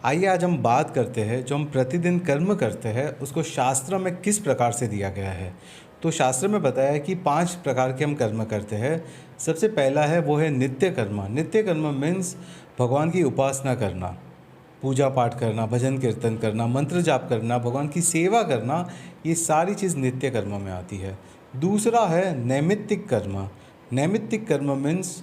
आइए आज हम बात करते हैं जो हम प्रतिदिन कर्म करते हैं उसको शास्त्र में किस प्रकार से दिया गया है। तो शास्त्र में बताया है कि 5 प्रकार के हम कर्म करते हैं। सबसे पहला है वो है नित्य कर्म। नित्य कर्म मीन्स भगवान की उपासना करना, पूजा पाठ करना, भजन कीर्तन करना, मंत्र जाप करना, भगवान की सेवा करना, ये सारी चीज़ नित्य कर्म में आती है। दूसरा है नैमित्तिक कर्म। नैमित्तिक कर्म मीन्स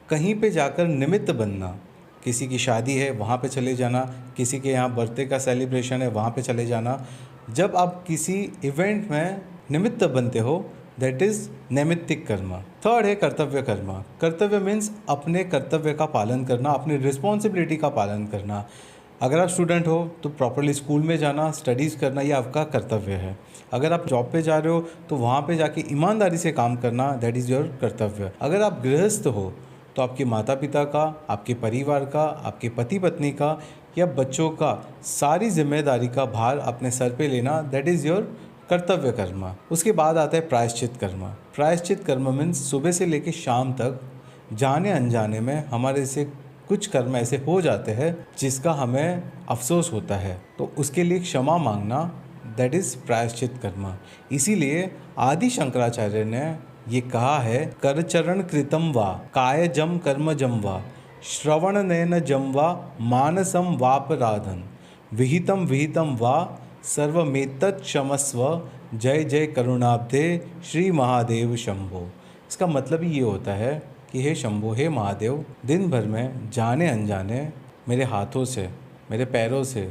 कहीं पे जाकर निमित्त बनना। किसी की शादी है वहाँ पे चले जाना, किसी के यहाँ बर्थडे का सेलिब्रेशन है वहाँ पे चले जाना। जब आप किसी इवेंट में निमित्त बनते हो दैट इज़ नैमित्तिक कर्म। थर्ड है कर्तव्य कर्म। कर्तव्य मीन्स अपने कर्तव्य का पालन करना, अपनी रिस्पॉन्सिबिलिटी का पालन करना। अगर आप स्टूडेंट हो तो प्रॉपरली स्कूल में जाना, स्टडीज़ करना, ये आपका कर्तव्य है। अगर आप जॉब पे जा रहे हो तो वहाँ पे जाके ईमानदारी से काम करना, दैट इज़ योर कर्तव्य। अगर आप गृहस्थ हो तो आपके माता पिता का, आपके परिवार का, आपके पति पत्नी का या बच्चों का सारी जिम्मेदारी का भार अपने सर पे लेना, दैट इज़ योर कर्तव्य कर्म। उसके बाद आता है प्रायश्चित कर्म। प्रायश्चित कर्म मीन्स सुबह से लेकर शाम तक जाने अनजाने में हमारे से कुछ कर्म ऐसे हो जाते हैं जिसका हमें अफसोस होता है, तो उसके लिए क्षमा मांगना, दैट इज़ प्रायश्चित कर्म। इसीलिए आदि शंकराचार्य ने ये कहा है, करचरण कृतम वा कायजम कर्मजम वा श्रवण नयन जम वा मानसम वापराधन विहितम विहितम वा सर्वमेतत् क्षमस्व जय जय करुणाब्धे श्री महादेव शंभो। इसका मतलब ये होता है कि हे शंभो, हे महादेव, दिन भर में जाने अनजाने मेरे हाथों से, मेरे पैरों से,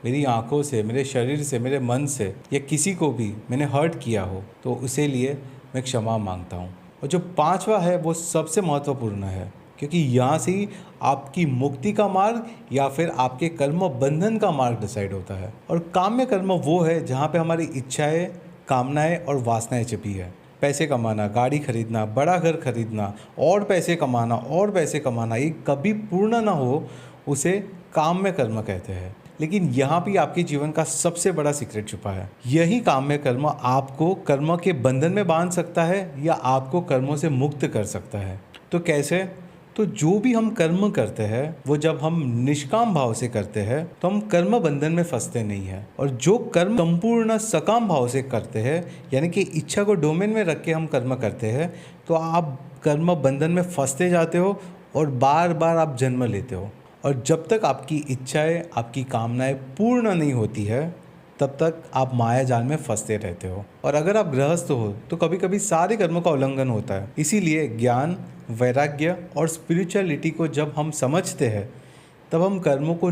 मेरी आँखों से, मेरे शरीर से, मेरे मन से या किसी को भी मैंने हर्ट किया हो तो उसे लिए मैं क्षमा मांगता हूँ। और जो पांचवा है वो सबसे महत्वपूर्ण है, क्योंकि यहाँ से ही आपकी मुक्ति का मार्ग या फिर आपके कर्म बंधन का मार्ग डिसाइड होता है। और काम्य कर्म वो है जहाँ पे हमारी इच्छाएं, कामनाएं और वासनाएं छिपी है। पैसे कमाना, गाड़ी खरीदना, बड़ा घर खरीदना, और पैसे कमाना और पैसे कमाना, ये कभी पूर्ण ना हो उसे काम्य कर्म कहते हैं। लेकिन यहाँ भी आपके जीवन का सबसे बड़ा सीक्रेट छुपा है। यही काम्य कर्म आपको कर्म के बंधन में बांध सकता है या आपको कर्मों से मुक्त कर सकता है। तो कैसे? तो जो भी हम कर्म करते हैं वो जब हम निष्काम भाव से करते हैं तो हम कर्म बंधन में फंसते नहीं हैं। और जो कर्म संपूर्ण सकाम भाव से करते हैं, यानी कि इच्छा को डोमेन में रख के हम कर्म करते हैं, तो आप कर्म बंधन में फंसते जाते हो और बार बार आप जन्म लेते हो। और जब तक आपकी इच्छाएं, आपकी कामनाएं पूर्ण नहीं होती है तब तक आप माया जाल में फंसते रहते हो। और अगर आप गृहस्थ हो तो कभी कभी सारे कर्मों का उल्लंघन होता है। इसीलिए ज्ञान, वैराग्य और स्पिरिचुअलिटी को जब हम समझते हैं तब हम कर्मों को